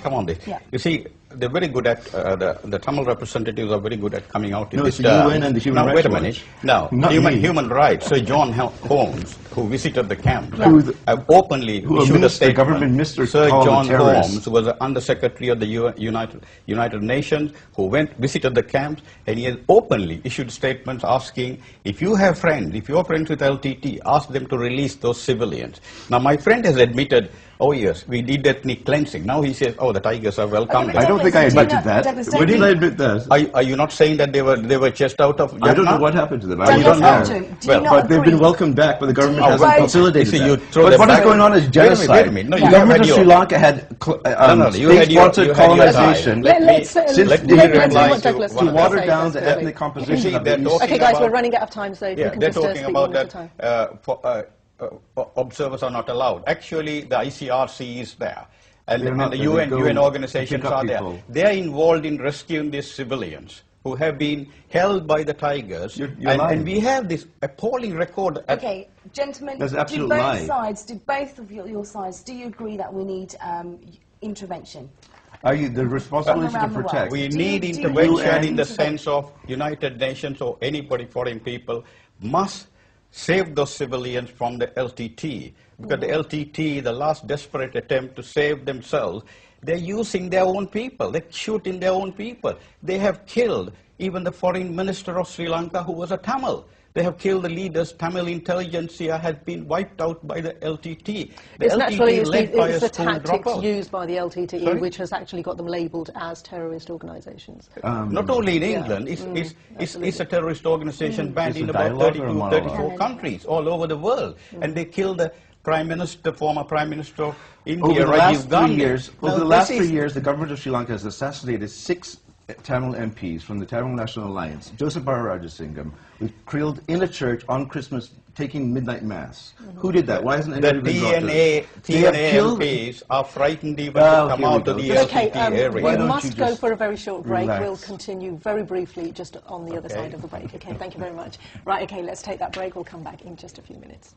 come on this. Yeah. You see, they're very good at, the Tamil representatives are very good at coming out in this. No, it's the UN and the Human Rights Wait a Watch. minute. Now, Not me. human rights. So John Holmes, who visited the camp, openly who issued a the statement. government minister Sir called John a terrorist. Holmes was the Under-Secretary of the United Nations, who visited the camps, and he has openly issued statements asking, if you have friends, if you're friends with LTT, ask them to release those civilians. Now, my friend has admitted, oh yes, we did ethnic cleansing. Now he says, oh, the Tigers are welcome. I don't think I admitted that. When did I admit that? Are you not saying that they were chased out of Jaffna? I don't know what happened to them. You don't know. But they've been welcomed back, but the government hasn't facilitated that. But what is going on is genocide. No, the government of Sri Lanka had state-sponsored colonization let me reply to water down the ethnic composition of the East. Okay, guys, we're running out of time, so you can just they're speak talking one at a time. about observers are not allowed. Actually, the ICRC is there. And the UN organizations are there. They are involved in rescuing these civilians who have been held by the Tigers. And we have this appalling record. Okay, gentlemen, do both of your sides, do you agree that we need intervention? Are you the responsibility to protect? We need intervention in the sense of United Nations or anybody, foreign people, must save those civilians from the LTT. Because the LTT, the last desperate attempt to save themselves, they're using their own people. They're shooting their own people. They have killed even the foreign minister of Sri Lanka, who was a Tamil. They have killed the leaders. Tamil intelligentsia had been wiped out by the LTT. The LTT it's the tactics used by the LTT, which has actually got them labelled as terrorist organisations. Not only in England, it's a terrorist organisation banned in about 32, 34 countries all over the world. And they killed the Prime Minister, former Prime Minister of India, Rajiv Gandhi. Over the last 3 years, the government of Sri Lanka has assassinated 6 Tamil MPs from the Tamil National Alliance. Joseph Bararajasingham was killed in a church on Christmas taking midnight mass. Who did that? Why hasn't anybody been brought to it? TNA MPs are frightened even to come out of the LTT area. We must go for a very short break. We'll continue very briefly just on the other side of the break. Okay, thank you very much. Right, okay, let's take that break. We'll come back in just a few minutes.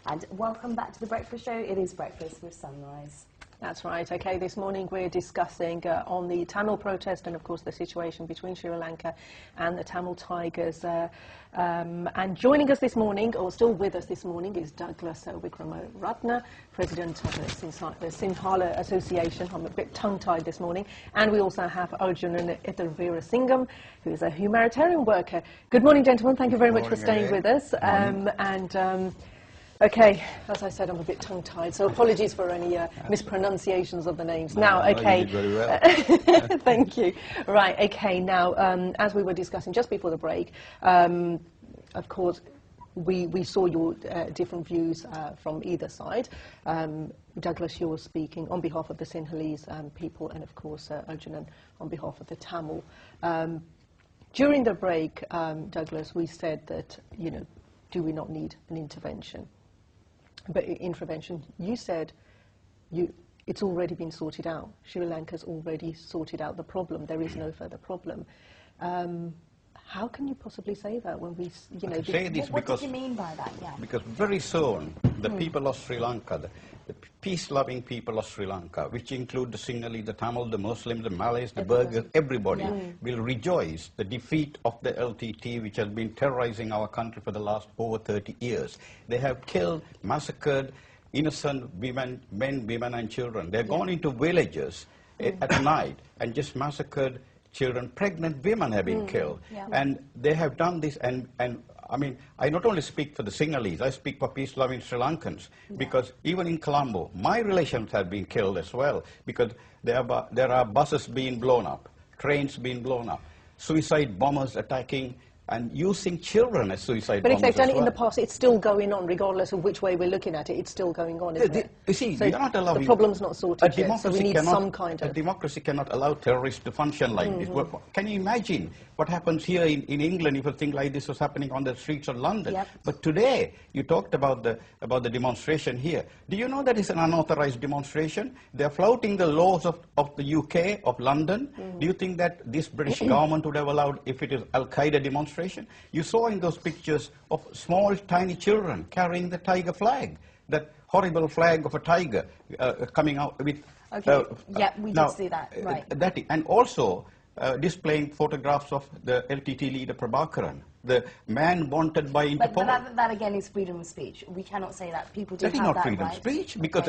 And welcome back to The Breakfast Show. It is Breakfast with Sunrise. That's right. Okay, this morning we're discussing on the Tamil protest and, of course, the situation between Sri Lanka and the Tamil Tigers. And joining us this morning, or still with us this morning, is Douglas Wickramaratne, President of the Sinhala Association. I'm a bit tongue-tied this morning. And we also have Arjunan Ithirveerasingham, who is a humanitarian worker. Good morning, gentlemen. Thank you very much for staying with us. Okay, as I said, I'm a bit tongue-tied, so apologies for any mispronunciations of the names. Now, okay. You did very well. Thank you. Right, okay, now, as we were discussing just before the break, of course, we saw your different views from either side. Douglas, you were speaking on behalf of the Sinhalese people, and of course, Arjunan on behalf of the Tamil. During the break, Douglas, we said that, you know, do we not need an intervention? But intervention, you said it's already been sorted out. Sri Lanka's already sorted out the problem. There is no further problem. How can you possibly say that when we, you know... What do you mean by that? Yeah. Because very soon, the people of Sri Lanka, the peace-loving people of Sri Lanka, which include the Sinhalese, the Tamil, the Muslims, the Malays, the Burghers, everybody will rejoice the defeat of the LTT, which has been terrorizing our country for the last over 30 years. They have killed, massacred innocent women, men, women and children. They've gone into villages at night and just massacred children. Pregnant women have been killed. And they have done this, and I mean, I not only speak for the Sinhalese, I speak for peace-loving Sri Lankans, because even in Colombo, my relations have been killed as well, because there are buses being blown up, trains being blown up, suicide bombers attacking and using children as suicide bombers. But if they've done it in the past, it's still going on, regardless of which way we're looking at it. It's still going on, isn't it? You see, so you're not allowing... The problem's not sorted yet, so we need some kind of... A democracy cannot allow terrorists to function like this. Can you imagine what happens here in England if a thing like this was happening on the streets of London? But today, you talked about the demonstration here. Do you know that it's an unauthorized demonstration? They're flouting the laws of the UK, of London. Do you think that this British government would have allowed if it is Al-Qaeda demonstration? You saw in those pictures of small, tiny children carrying the tiger flag. that horrible flag of a tiger coming out with... Okay, yeah, we did see that, right. And also displaying photographs of the LTT leader Prabhakaran, the man wanted by Interpol. But that again is freedom of speech. We cannot say that. People do have that right. That is not freedom of speech, because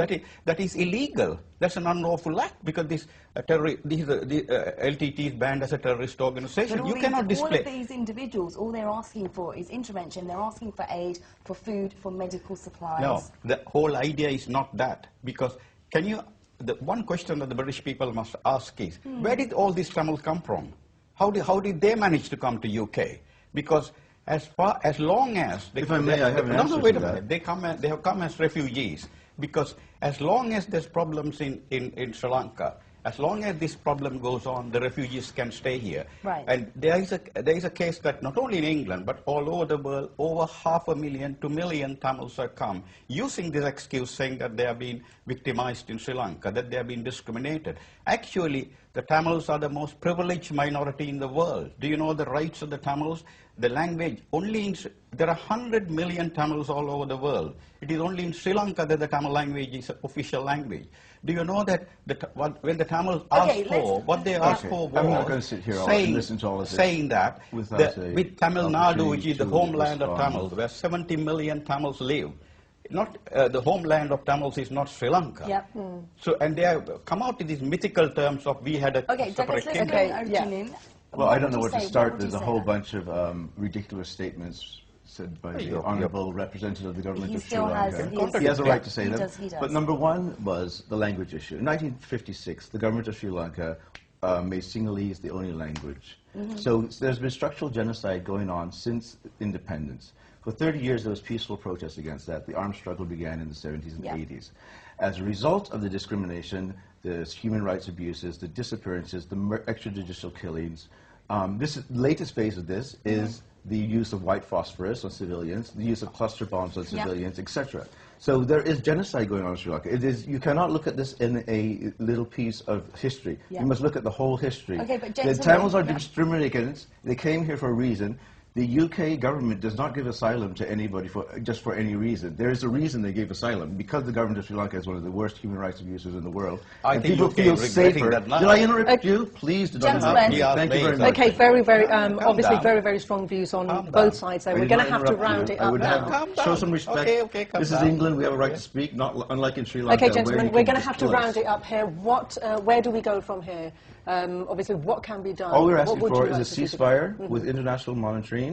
that is illegal. That's an unlawful act, because the LTT is banned as a terrorist organization. You cannot display... All of these individuals, all they're asking for is intervention. They're asking for aid, for food, for medical supplies. No, the whole idea is not that, because can you... The one question that the British people must ask is, where did all these Tamils come from? How did they manage to come to UK? Because as long as... If I may, I have an answer to that. They have come as refugees, because as long as there's problems in Sri Lanka, as long as this problem goes on, the refugees can stay here. Right. And there is a case that not only in England, but all over the world, over 500,000 to 1 million Tamils have come, using this excuse, saying that they have been victimized in Sri Lanka, that they have been discriminated. Actually, the Tamils are the most privileged minority in the world. Do you know the rights of the Tamils? The language, there are 100 million Tamils all over the world. It is only in Sri Lanka that the Tamil language is an official language. Do you know that when the Tamils asked for, what they asked for was I'm not going to sit here and listen to all of this saying that with Tamil Nadu, which is the homeland of Tamils, where 70 million Tamils live, not the homeland of Tamils is not Sri Lanka. Yep. So, and they have come out with these mythical terms of we had a separate kingdom. Well, I don't know where to start. There's a whole bunch of ridiculous statements said by the Honourable Representative of the Government of Sri Lanka. He has a right to say them. But number one was the language issue. In 1956, the Government of Sri Lanka made Sinhalese the only language. So there's been structural genocide going on since independence. For 30 years, there was peaceful protest against that. The armed struggle began in the 70s and 80s. As a result of the discrimination, the human rights abuses, the disappearances, the extrajudicial killings, this latest phase of this is the use of white phosphorus on civilians, the use of cluster bombs on civilians, etc. So there is genocide going on in Sri Lanka. You cannot look at this in a little piece of history. You must look at the whole history. Okay, but the Tamils are discriminated against. They came here for a reason. The UK government does not give asylum to anybody just for any reason. There is a reason they gave asylum, because the government of Sri Lanka is one of the worst human rights abuses in the world. And people feel safer. Did I interrupt you? Please do not interrupt me. Thank you very much. Okay, very, obviously very strong views on both sides there. We're going to have to round it up now. Show some respect. Okay, this is England. We have a right to speak, unlike in Sri Lanka. Okay, gentlemen, we're going to have to round it up here. Where do we go from here? Obviously, what can be done? All we're asking for is a ceasefire with international monitoring,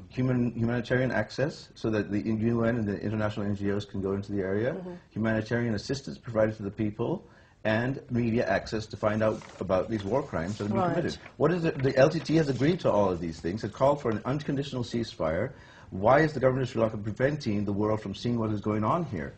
humanitarian access so that the UN and the international NGOs can go into the area, humanitarian assistance provided to the people, and media access to find out about these war crimes that have been committed. What is it? The LTT has agreed to all of these things. It called for an unconditional ceasefire. Why is the government of Sri Lanka preventing the world from seeing what is going on here?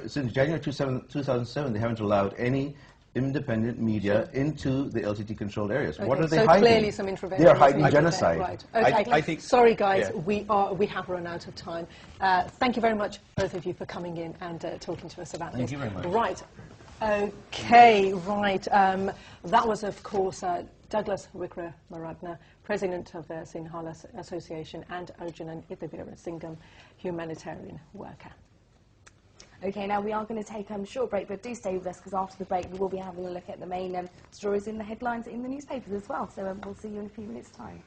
Since January 2007, they haven't allowed any independent media into the LTT-controlled areas. What are they hiding? So clearly some intervention. They are hiding genocide. Right. Okay. I think, sorry, guys, we have run out of time. Thank you very much, both of you, for coming in and talking to us about this. Thank you very much. Right. Okay, right. That was, of course, Douglas Wickramaragna, President of the Sinhala Association, and Arjunan Ithavira-Singham, humanitarian worker. Okay, now we are going to take a short break, but do stay with us, because after the break we will be having a look at the main stories in the headlines in the newspapers as well. So we'll see you in a few minutes' time.